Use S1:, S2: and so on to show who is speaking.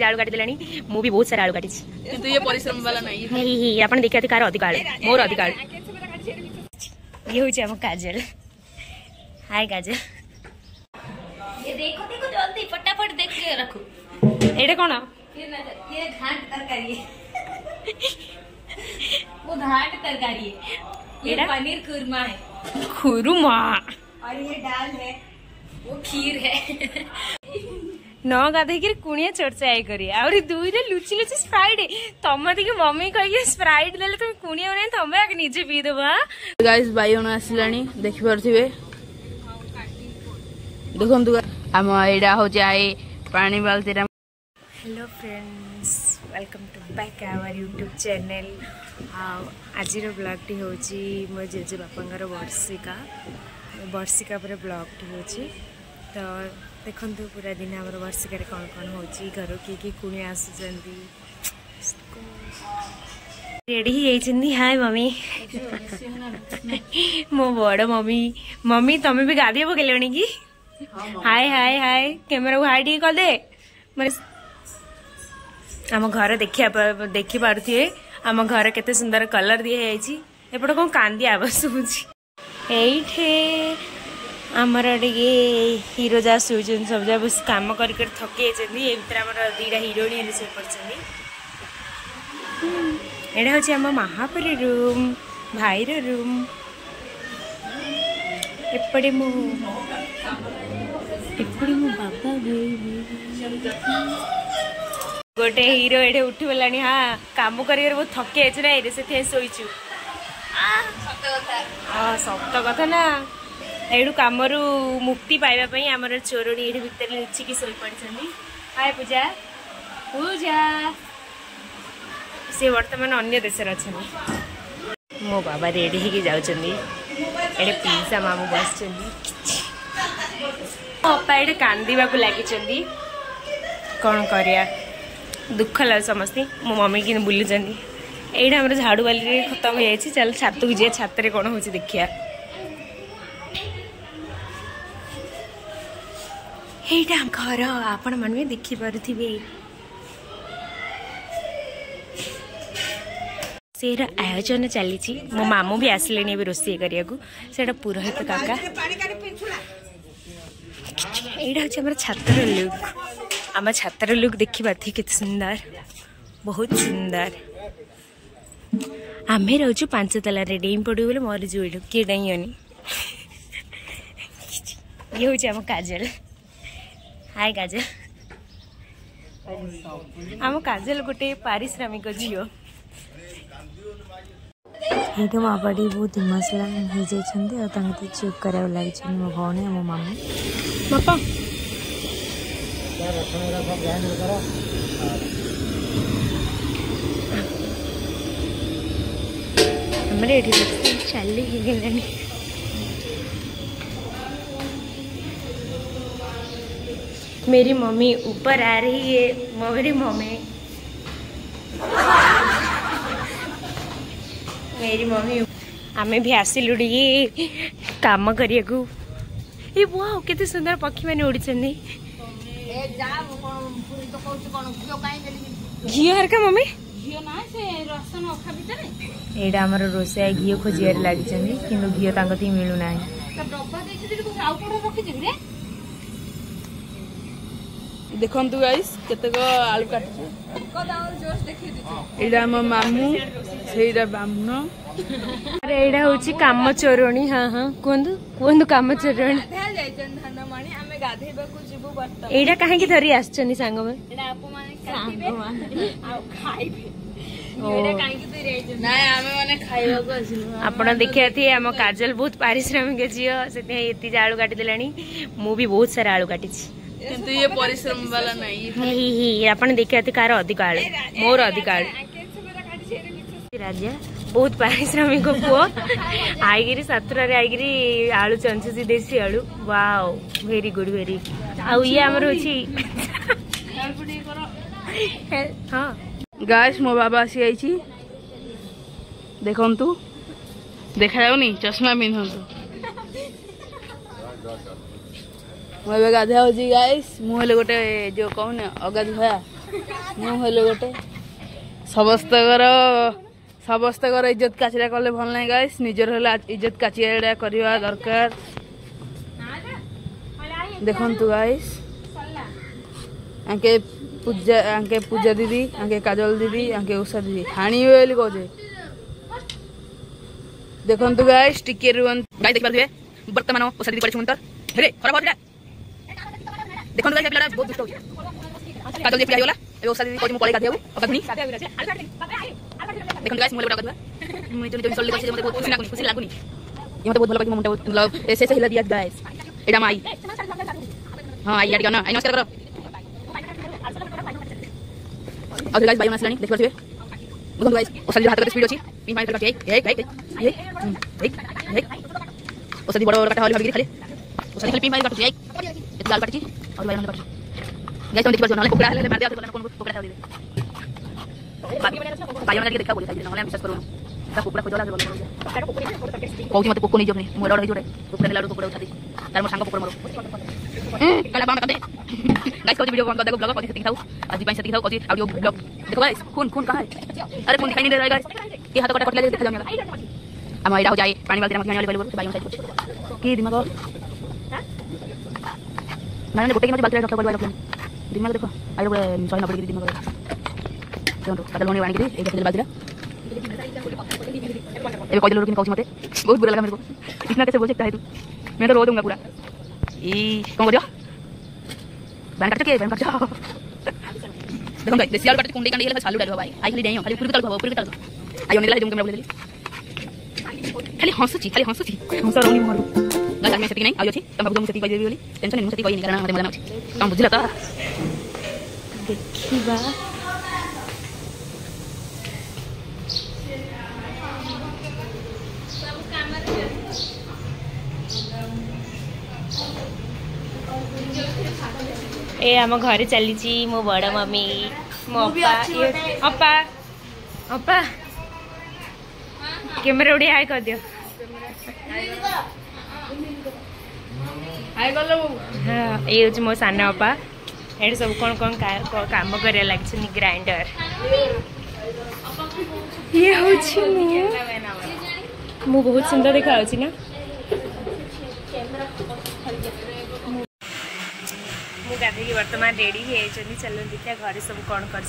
S1: आलू काटी देलानी मु भी बहुत सारा आलू काटी किंतु ये परिश्रम वाला नहीं है आपण देखिया कार अधिक आलू मोर अधिक आलू ये होची हम काजल हाय काजल ये देखो देखो जल्दी फटाफट देख के रखो एटा कोन ये घाट तरकारी है वो घाट तरकारी है ये पनीर खुरमा है खुरमा और ये दाल है वो खीर है न गाधे कुणिया चर्चा आई करी आउरी दुई रे लुचि लुचि स्प्राइट तम देखि मम्मी कहि स्प्राइट देले तुम कुणिया नै तमे आके निजे पी देबा गाइस बाइयोन आसिलानी देखि परथिबे देखम तु हम एडा हो जाए पानी बाल्टी रे hello friends welcome to back our YouTube channel आज ब्लॉग टी होची मो जेजे बापांगर वर्षिका पर ब्लॉग टी होची तो देखो पूरा दिन आम वर्षिकार कौन कौन हो घर किए कुणी आसुँच रेडी ही हाय मम्मी मो बड़ मम्मी मम्मी तमें भी गाधे पकड़े कि हाय हाय हाय कैमेरा को हाय टी कर दे आम घर देखी पारे आम घर केते सुंदर कलर दिए एपटे कौन कांदी आवाज ये आमर टे हीरो जहाँ शुन सब जब कम कर थके भर आम दीटा हिरोइन से एटा हूँ आम महापरी रूम भाईर रूम एपटे मो बाबा गोटे हीरो एठे उठी गलानी हाँ काम कर बहुत थके ना से शोचु सत कथा ना एडू कामरू मुक्ति पाइबा आमर चोरणी ये भितर लुचिकी शोई पड़ी हाय पूजा पूजा से वर्तमान अन्य देश अच्छा मो बाबा रेडी होगी जाऊँगी पिसा मामू बस अपा ये कांदा लगी कौन करिया दुख लगे समस्ते मो मम्मी कि बुलूँ यहाँ आम झाड़ू बाली खत्म हो जाए चल छात को जी छात कौन हो देखिया एटा घर आपण माने देखि पारुथिबे सेर आयोजन चली मो मामू भी आसले रोषे करिया से पुरोहित काका एटा हूँ आम छात्र लुक आम छात्र लुक देखी पार्थी के सुंदर बहुत सुंदर आमे रोचु 5 तला रे डेम पड़ू बोले मरी जो किए डईनी ये हूँ आम काजल हाय काजल आम काजल गोटे पारिश्रमिक झील ये मो बाबा बहुत इमोशनल हो जाते चुप करा लगे मो भौणी मो मामू बापा चली मेरी मम्मी ऊपर आ रही है मेरी मम्मी आमे भी आसिलु काम करिया ये वाह केते सुंदर पक्षी मैंने उड़ी घी हरका मम्मी एटा आमर रोषे घी खोजार लगी कि घी तक मिलूना देखंतु गाइस केतक आलू काटि एटा हम मामू सेटा बामन अरे एटा होची काम चोरणी हां हां कोंदु काम चोरणी धनमणि हमें गाधेबा को जीवो बर्त एटा काहे की धरी आछनी सांग में एटा आपो माने खाइबे आ खाइबे एटा काहे की धरी आइछ ना हमें माने खाइबा को आछनु आपण देखिया थी हम काजल बहुत पारिश्रमिक जियो सेते एती आलू काटि देलानी मु भी बहुत सारा आलू काटि किंतु ये परिश्रम वाला नहीं आपने देखा कार अधिक आलू मोर अधिक आलू राजा बहुत पारिश्रमिक पुओ आईगिरी सतुरा आईगिरी आलू चंचुची देसी आलू वाओ वेरी गुड वेरी आउ ये हमर होची हां गाइस मो बाबा आसी आइची देखंतु देखा जाउनी चश्मा पिंधंतु गाधा हो गाइस मुझे गोटे जो कहूँ अगाधुआ
S2: हेलो गोटे समस्त इज्जत काचिया कले भल ना गाइस निजर इज्जत काचिया करवा दरकार देखंतु गाइस आंके पूजा दीदी आंके काजल दीदी आंके उषा दीदी हाणी बोली कहे देखंतु गाइस टिके रुहन गाइस देख पारे वर्तमान उषा दीदी पड़े सुंदर हेरे खराब होता देखंतु गाइस पिलाटा बहुत दुष्ट हो काजल दीदी पिला ए उषा दीदी कोइ मु पळे गाधेउ अगनी देखंतु गाइस मोले बडा गाधुआ मुई तो सोल्ली करछि मते बहुत खुशी लागुनी ये मते बहुत भलो लागे मुंडा मतलब ऐसे हिला दिया गाइस एडा माई हां आई यार ना आई नमस्कार करो और गाइस भाई नसलानी देख पाछे देखंतु गाइस उषा दीदी हाथ का स्पीड अछि पिन मार करके एक उषा दीदी बड़ बड़ काटा वाली भागी खाली उषा दीदी पिन मार काटु एक लाल काटछि और भाई ने काटछि गाइस तुम देख पाछो नले कोकड़ा ले मार दिया कोन कोकड़ा खाओ दे भाई ने देखा बोली नले विश्वास करू ता कोकड़ा खोजला बोल कोकी मते कोको नै जबनी मोर रही जोडे कोकड़ा लाडू कोकड़ा उठादी तार मोर संग कोकड़ा मारो काला बाम कर दे गाइस कोजी वीडियो बंद कर दे ब्लॉग कोजी सेटिंग थाउ आज पाइन सेटिंग थाउ कोजी ऑडियो ब्लॉग देखो गाइस खून कहां है अरे खून दिखाई नहीं दे रहा है गाइस ये हाथ कटा कटला देखा जाऊंगा हम आइडा हो जाए पानी बाल्टी में वाले बोल भाई साइड की दिमाग मैंने गोटे के बाल्टी रखा बोल दिमाग देखो आइडा बोले 190 डिग्री दिमाग देखो कदल होने वाली एक बाल्टी ए कोई लोग कहउछ मते बहुत बुरा लगा मेरे को इतना कैसे बोल सकता है तू मैं तो रो दूंगा पूरा ई कौन बोलियो बैन काट के बैन काट देखो गाइस देसी आलू काट कुंडी कांडी ले चालू डालो भाई आई खाली देयो खाली पूरी तल आई ओने ला कैमरा बोले खाली हंसुची हंस रोनी मोर गाइस मैं सेटिंग नहीं आयो छी तम बाबू सेटिंग कहि देबी बोली टेंशन नहीं सेटिंग कहि नहीं कारण मते मजा नहीं तम बुझला त देखिबा ए आम घर चली मो बड़ मम्मी मो अपा अपा कैमरा उड़ी हाय कर दियो हाय कर लो हां ए हो मो सान अपा एड सब कौन काम करे लागछ ग्राइंडर ये हो मु बहुत सुंदर देखा ना गाधे वर्तमान रेडी है चलो देखिए घर सब कौन कर